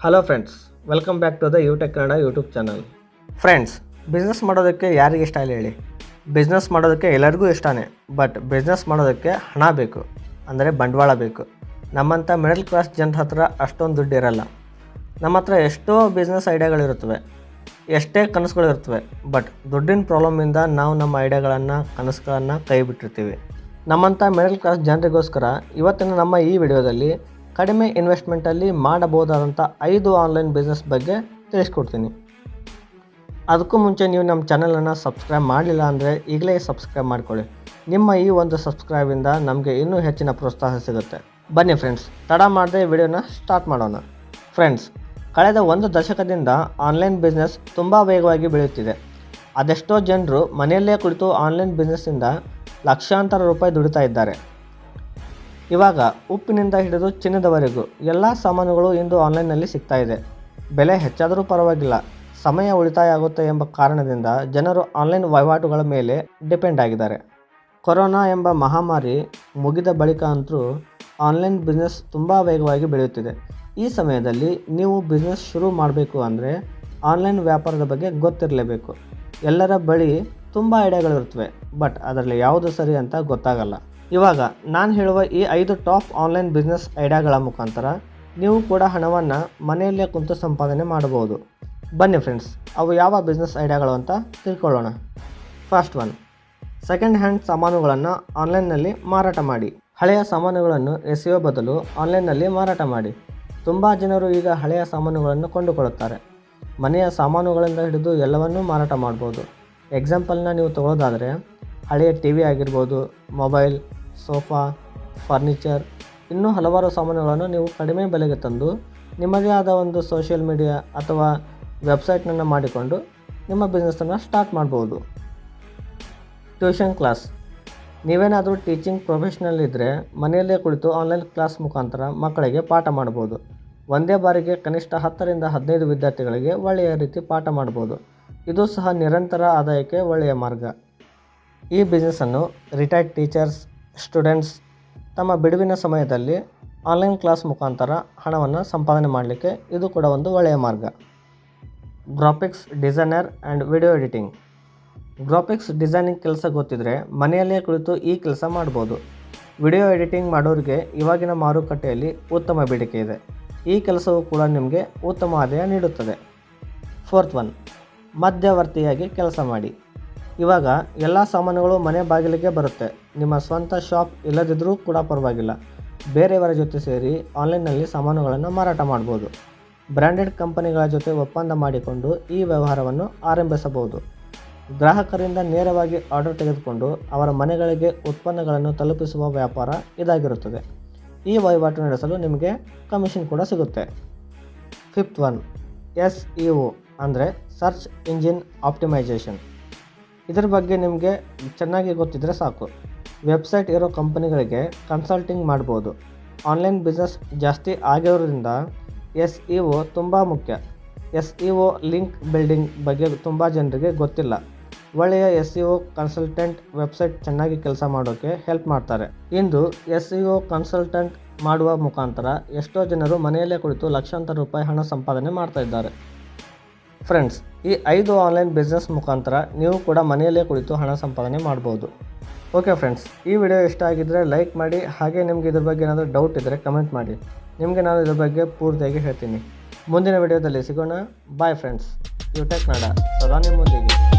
Hello friends, welcome back to the YouTech Kannada YouTube channel. Friends, business ಮಾಡೋದಕ್ಕೆ ಯಾರಿಗೆ ಇಷ್ಟ ಇಲ್ಲ ಹೇಳಿ? ಬಿಸ್ನೆಸ್ ಮಾಡೋದಕ್ಕೆ ಎಲ್ಲರಿಗೂ ಇಷ್ಟನೇ. ಬಟ್ ಬಿಸ್ನೆಸ್ ಮಾಡೋದಕ್ಕೆ ಹಣ ಬೇಕು, ಅಂದರೆ ಬಂಡವಾಳ ಬೇಕು. ನಮ್ಮಂಥ ಮಿಡಲ್ ಕ್ಲಾಸ್ ಜನರ ಹತ್ರ ಅಷ್ಟೊಂದು ದುಡ್ಡು ಇರಲ್ಲ. ನಮ್ಮ ಹತ್ರ ಎಷ್ಟೋ ಬಿಸ್ನೆಸ್ ಐಡಿಯಾಗಳಿರುತ್ತವೆ, ಎಷ್ಟೇ ಕನಸುಗಳಿರ್ತವೆ. ಬಟ್ ದುಡ್ಡಿನ ಪ್ರಾಬ್ಲಮಿಂದ ನಾವು ನಮ್ಮ ಐಡಿಯಾಗಳನ್ನು, ಕನಸುಗಳನ್ನು ಕೈ ಬಿಟ್ಟಿರ್ತೀವಿ. ನಮ್ಮಂಥ ಮಿಡಲ್ ಕ್ಲಾಸ್ ಜನರಿಗೋಸ್ಕರ ಇವತ್ತಿನ ನಮ್ಮ ಈ ವಿಡಿಯೋದಲ್ಲಿ ಕಡಿಮೆ ಇನ್ವೆಸ್ಟ್ಮೆಂಟಲ್ಲಿ ಮಾಡಬಹುದಾದಂಥ 5 ಆನ್ಲೈನ್ ಬಿಸ್ನೆಸ್ ಬಗ್ಗೆ ತಿಳಿಸ್ಕೊಡ್ತೀನಿ. ಅದಕ್ಕೂ ಮುಂಚೆ ನೀವು ನಮ್ಮ ಚಾನಲನ್ನು ಸಬ್ಸ್ಕ್ರೈಬ್ ಮಾಡಲಿಲ್ಲ ಅಂದರೆ ಈಗಲೇ ಸಬ್ಸ್ಕ್ರೈಬ್ ಮಾಡ್ಕೊಳ್ಳಿ. ನಿಮ್ಮ ಈ ಒಂದು ಸಬ್ಸ್ಕ್ರೈಬಿಂದ ನಮಗೆ ಇನ್ನೂ ಹೆಚ್ಚಿನ ಪ್ರೋತ್ಸಾಹ ಸಿಗುತ್ತೆ. ಬನ್ನಿ ಫ್ರೆಂಡ್ಸ್, ತಡ ಮಾಡದೆ ವಿಡಿಯೋನ ಸ್ಟಾರ್ಟ್ ಮಾಡೋಣ. ಫ್ರೆಂಡ್ಸ್, ಕಳೆದ 1 ದಶಕದಿಂದ ಆನ್ಲೈನ್ ಬಿಸ್ನೆಸ್ ತುಂಬ ವೇಗವಾಗಿ ಬೆಳೆಯುತ್ತಿದೆ. ಅದೆಷ್ಟೋ ಜನರು ಮನೆಯಲ್ಲೇ ಕುಳಿತು ಆನ್ಲೈನ್ ಬಿಸ್ನೆಸ್ಸಿಂದ ಲಕ್ಷಾಂತರ ರೂಪಾಯಿ ದುಡಿತಾ ಇದ್ದಾರೆ. ಇವಾಗ ಉಪ್ಪಿನಿಂದ ಹಿಡಿದು ಚಿನ್ನದವರೆಗೂ ಎಲ್ಲ ಸಾಮಾನುಗಳು ಇಂದು ಆನ್ಲೈನ್ನಲ್ಲಿ ಸಿಗ್ತಾ ಇದೆ. ಬೆಲೆ ಹೆಚ್ಚಾದರೂ ಪರವಾಗಿಲ್ಲ, ಸಮಯ ಉಳಿತಾಯ ಆಗುತ್ತೆ ಎಂಬ ಕಾರಣದಿಂದ ಜನರು ಆನ್ಲೈನ್ ವಹಿವಾಟುಗಳ ಮೇಲೆ ಡಿಪೆಂಡ್ ಆಗಿದ್ದಾರೆ. ಕೊರೋನಾ ಎಂಬ ಮಹಾಮಾರಿ ಮುಗಿದ ಬಳಿಕ ಅಂತೂ ಆನ್ಲೈನ್ ಬಿಸ್ನೆಸ್ ತುಂಬ ವೇಗವಾಗಿ ಬೆಳೆಯುತ್ತಿದೆ. ಈ ಸಮಯದಲ್ಲಿ ನೀವು ಬಿಸ್ನೆಸ್ ಶುರು ಮಾಡಬೇಕು ಅಂದರೆ ಆನ್ಲೈನ್ ವ್ಯಾಪಾರದ ಬಗ್ಗೆ ಗೊತ್ತಿರಲೇಬೇಕು. ಎಲ್ಲರ ಬಳಿ ತುಂಬ ಐಡಿಯಾಗಳಿರುತ್ತವೆ, ಬಟ್ ಅದರಲ್ಲಿ ಯಾವುದು ಸರಿ ಅಂತ ಗೊತ್ತಾಗಲ್ಲ. ಇವಾಗ ನಾನು ಹೇಳುವ ಈ 5 ಟಾಪ್ ಆನ್ಲೈನ್ ಬಿಸ್ನೆಸ್ ಐಡಿಯಾಗಳ ಮುಖಾಂತರ ನೀವು ಕೂಡ ಹಣವನ್ನು ಮನೆಯಲ್ಲೇ ಕುಂತು ಸಂಪಾದನೆ ಮಾಡಬಹುದು. ಬನ್ನಿ ಫ್ರೆಂಡ್ಸ್, ಅವು ಯಾವ ಬಿಸ್ನೆಸ್ ಐಡಿಯಾಗಳು ಅಂತ ತಿಳ್ಕೊಳ್ಳೋಣ. ಫಸ್ಟ್ ಒನ್, ಸೆಕೆಂಡ್ ಹ್ಯಾಂಡ್ ಸಾಮಾನುಗಳನ್ನು ಆನ್ಲೈನ್ನಲ್ಲಿ ಮಾರಾಟ ಮಾಡಿ. ಹಳೆಯ ಸಾಮಾನುಗಳನ್ನು ಎಸೆಯುವ ಬದಲು ಆನ್ಲೈನ್ನಲ್ಲಿ ಮಾರಾಟ ಮಾಡಿ. ತುಂಬ ಜನರು ಈಗ ಹಳೆಯ ಸಾಮಾನುಗಳನ್ನು ಕೊಂಡುಕೊಳ್ಳುತ್ತಾರೆ. ಮನೆಯ ಸಾಮಾನುಗಳಿಂದ ಹಿಡಿದು ಎಲ್ಲವನ್ನೂ ಮಾರಾಟ ಮಾಡ್ಬೋದು. ಎಕ್ಸಾಂಪಲ್ನ ನೀವು ತಗೊಳ್ಳೋದಾದರೆ ಹಳೆಯ ಟಿ.ವಿ ಆಗಿರ್ಬೋದು, ಮೊಬೈಲ್, ಸೋಫಾ, ಫರ್ನಿಚರ್, ಇನ್ನೂ ಹಲವಾರು ಸಾಮಾನುಗಳನ್ನು ನೀವು ಕಡಿಮೆ ಬೆಲೆಗೆ ತಂದು ನಿಮ್ಮದೇ ಆದ ಒಂದು ಸೋಷಿಯಲ್ ಮೀಡಿಯಾ ಅಥವಾ ವೆಬ್ಸೈಟ್ನನ್ನು ಮಾಡಿಕೊಂಡು ನಿಮ್ಮ ಬಿಸ್ನೆಸ್ಸನ್ನು ಸ್ಟಾರ್ಟ್ ಮಾಡ್ಬೋದು. Tuition class. ನೀವೇನಾದರೂ ಟೀಚಿಂಗ್ ಪ್ರೊಫೆಷ್ನಲ್ ಇದ್ದರೆ ಮನೆಯಲ್ಲೇ ಕುಳಿತು ಆನ್ಲೈನ್ ಕ್ಲಾಸ್ ಮುಖಾಂತರ ಮಕ್ಕಳಿಗೆ ಪಾಠ ಮಾಡ್ಬೋದು. ಒಂದೇ ಬಾರಿಗೆ ಕನಿಷ್ಠ 10 ರಿಂದ 15 ವಿದ್ಯಾರ್ಥಿಗಳಿಗೆ ಒಳ್ಳೆಯ ರೀತಿ ಪಾಠ ಮಾಡ್ಬೋದು. ಇದು ಸಹ ನಿರಂತರ ಆದಾಯಕ್ಕೆ ಒಳ್ಳೆಯ ಮಾರ್ಗ. ಈ ಬಿಸ್ನೆಸ್ಸನ್ನು ರಿಟೈರ್ಡ್ ಟೀಚರ್ಸ್, ಸ್ಟೂಡೆಂಟ್ಸ್ ತಮ್ಮ ಬಿಡುವಿನ ಸಮಯದಲ್ಲಿ ಆನ್ಲೈನ್ ಕ್ಲಾಸ್ ಮುಖಾಂತರ ಹಣವನ್ನು ಸಂಪಾದನೆ ಮಾಡಲಿಕ್ಕೆ ಇದು ಕೂಡ ಒಂದು ಒಳ್ಳೆಯ ಮಾರ್ಗ. Graphics designer and video editing. Graphics designing ಕೆಲಸ ಗೊತ್ತಿದ್ದರೆ ಮನೆಯಲ್ಲೇ ಕುಳಿತು ಈ ಕೆಲಸ ಮಾಡ್ಬೋದು. ವಿಡಿಯೋ ಎಡಿಟಿಂಗ್ ಮಾಡೋರಿಗೆ ಇವಾಗಿನ ಮಾರುಕಟ್ಟೆಯಲ್ಲಿ ಉತ್ತಮ ಬೇಡಿಕೆ ಇದೆ. ಈ ಕೆಲಸವು ಕೂಡ ನಿಮಗೆ ಉತ್ತಮ ಆದಾಯ ನೀಡುತ್ತದೆ. ಫೋರ್ತ್ ಒನ್, ಮಧ್ಯವರ್ತಿಯಾಗಿ ಕೆಲಸ ಮಾಡಿ. ಇವಾಗ ಎಲ್ಲ ಸಾಮಾನುಗಳು ಮನೆ ಬಾಗಿಲಿಗೆ ಬರುತ್ತೆ. ನಿಮ್ಮ ಸ್ವಂತ ಶಾಪ್ ಇಲ್ಲದಿದ್ದರೂ ಕೂಡ ಪರವಾಗಿಲ್ಲ, ಬೇರೆಯವರ ಜೊತೆ ಸೇರಿ ಆನ್ಲೈನ್ನಲ್ಲಿ ಸಾಮಾನುಗಳನ್ನು ಮಾರಾಟ ಮಾಡ್ಬೋದು. ಬ್ರ್ಯಾಂಡೆಡ್ ಕಂಪನಿಗಳ ಜೊತೆ ಒಪ್ಪಂದ ಮಾಡಿಕೊಂಡು ಈ ವ್ಯವಹಾರವನ್ನು ಆರಂಭಿಸಬಹುದು. ಗ್ರಾಹಕರಿಂದ ನೇರವಾಗಿ ಆರ್ಡರ್ ತೆಗೆದುಕೊಂಡು ಅವರ ಮನೆಗಳಿಗೆ ಉತ್ಪನ್ನಗಳನ್ನು ತಲುಪಿಸುವ ವ್ಯಾಪಾರ ಇದಾಗಿರುತ್ತದೆ. ಈ ವಹಿವಾಟು ನಡೆಸಲು ನಿಮಗೆ ಕಮಿಷನ್ ಕೂಡ ಸಿಗುತ್ತೆ. ಫಿಫ್ತ್ ಒನ್, SEO ಅಂದರೆ ಸರ್ಚ್ ಇಂಜಿನ್ ಆಪ್ಟಿಮೈಸೇಷನ್. ಇದರ ಬಗ್ಗೆ ನಿಮಗೆ ಚೆನ್ನಾಗಿ ಗೊತ್ತಿದ್ದರೆ ಸಾಕು. ವೆಬ್ಸೈಟ್ ಇರೋ ಕಂಪನಿಗಳಿಗೆ ಕನ್ಸಲ್ಟಿಂಗ್ ಮಾಡ್ಬೋದು. ಆನ್ಲೈನ್ ಬಿಸ್ನೆಸ್ ಜಾಸ್ತಿ ಆಗಿರೋದ್ರಿಂದ SEO ತುಂಬ ಮುಖ್ಯ. SEO ಲಿಂಕ್ ಬಿಲ್ಡಿಂಗ್ ಬಗ್ಗೆ ತುಂಬ ಜನರಿಗೆ ಗೊತ್ತಿಲ್ಲ. ಒಳ್ಳೆಯ SEO ಕನ್ಸಲ್ಟೆಂಟ್ ವೆಬ್ಸೈಟ್ ಚೆನ್ನಾಗಿ ಕೆಲಸ ಮಾಡೋಕ್ಕೆ ಹೆಲ್ಪ್ ಮಾಡ್ತಾರೆ. ಇಂದು SEO ಕನ್ಸಲ್ಟೆಂಟ್ ಮಾಡುವ ಮುಖಾಂತರ ಎಷ್ಟೋ ಜನರು ಮನೆಯಲ್ಲೇ ಕುಳಿತು ಲಕ್ಷಾಂತರ ರೂಪಾಯಿ ಹಣ ಸಂಪಾದನೆ ಮಾಡ್ತಾ ಇದ್ದಾರೆ. ಫ್ರೆಂಡ್ಸ್, ಈ 5 ಆನ್ಲೈನ್ ಬಿಸ್ನೆಸ್ ಮುಖಾಂತರ ನೀವು ಕೂಡ ಮನೆಯಲ್ಲೇ ಕುಳಿತು ಹಣ ಸಂಪಾದನೆ ಮಾಡ್ಬೋದು. ಓಕೆ ಫ್ರೆಂಡ್ಸ್, ಈ ವಿಡಿಯೋ ಇಷ್ಟ ಆಗಿದ್ದರೆ ಲೈಕ್ ಮಾಡಿ. ಹಾಗೆ ನಿಮಗೆ ಇದ್ರ ಬಗ್ಗೆ ಏನಾದರೂ ಡೌಟ್ ಇದ್ದರೆ ಕಮೆಂಟ್ ಮಾಡಿ. ನಿಮಗೆ ನಾನು ಇದ್ರ ಬಗ್ಗೆ ಪೂರ್ತಿಯಾಗಿ ಹೇಳ್ತೀನಿ. ಮುಂದಿನ ವಿಡಿಯೋದಲ್ಲಿ ಸಿಗೋಣ. Bye friends. ಯೂಟೆಕ್ ಕನ್ನಡ ಸದಾ ನಿಮ್ಮೊಂದಿಗೆ.